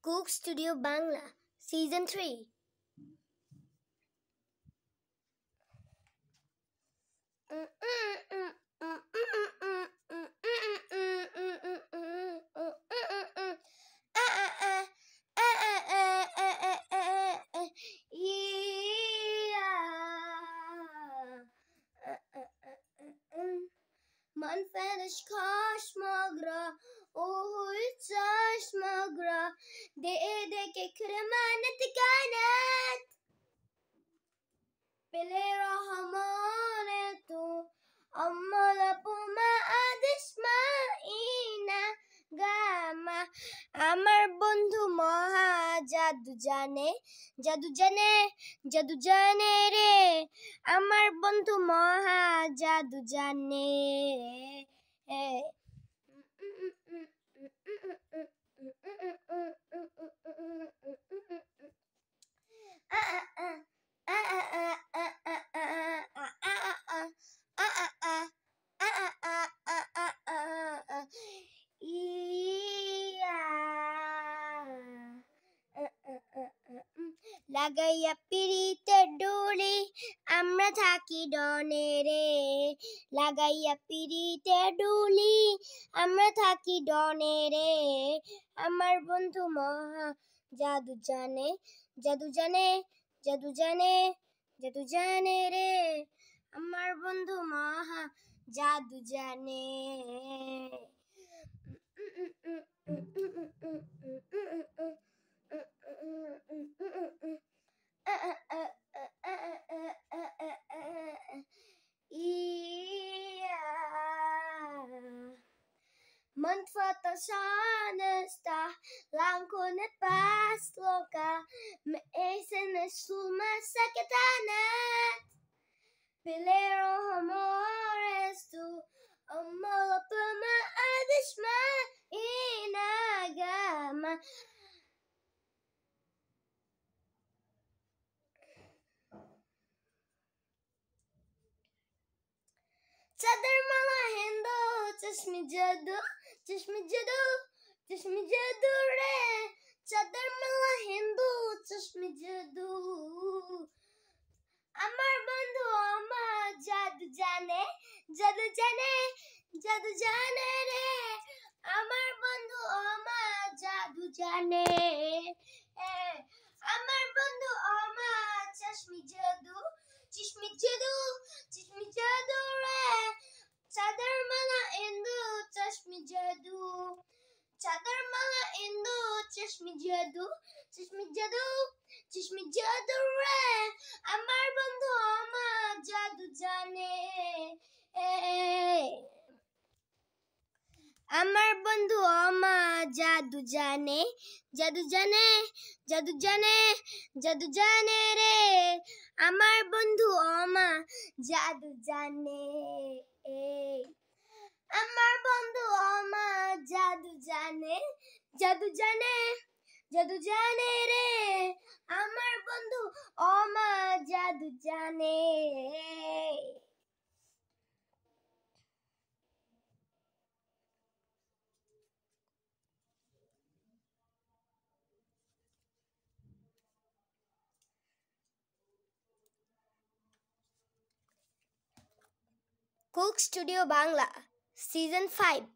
Cook Studio Bangla Season 3. Man finish kashmagra, oh it's ashmagra, de ke kremanat kanat, pele rahmane tu, amma la puma adishma ina gama, amar bondhu moha jadu jane, jadu jane, jadu jane re, amar bondhu moha jadu jane. লাগাইয়া পিরিতের ডুলি আমরা থাকি ডনে রে, লাগাইয়া পিরিতের ডুলি আমরা থাকি ডনে রে, আমার বন্ধু মহা জাদু জানে, জাদু জানে, জাদু জানে, জাদু জানে রে, আমার বন্ধু মহা জাদু জানে। Man fattar sanesta, lankonet pasloka, me esene suma saketanet, pilero hamorestu, amala pama adishma inagama. चादर मला हिंदू चश्मी जादू, चश्मी जादू, चश्मी जादू रे, चादर मला हिंदू चश्मी जादू, আমার বন্ধু আমার জাদু জানে, জাদু জানে, জাদু জানে রে, আমার বন্ধু আমার জাদু জানে, আমার বন্ধু আমার চশমি জাদু, চশমি জাদু, চশমি জাদু রে, চাদর মালা ইন্দু চশমি জাদু, চাদর মালা ইন্দু চশমি জাদু, চশমি জাদু, চশমি জাদু রে, আমার বন্ধু আমার জাদু জানে, আমার বন্ধু আমার জাদু জানে, জাদু জানে, জাদু জানে, জাদু জানে রে, আমার বন্ধু আমার জাদু জানে, আমার বন্ধু আমার জাদু জানে, জাদু জানে, জাদু জানে রে, আমার বন্ধু আমার জাদু জানে। Cook Studio Bangla Season 5.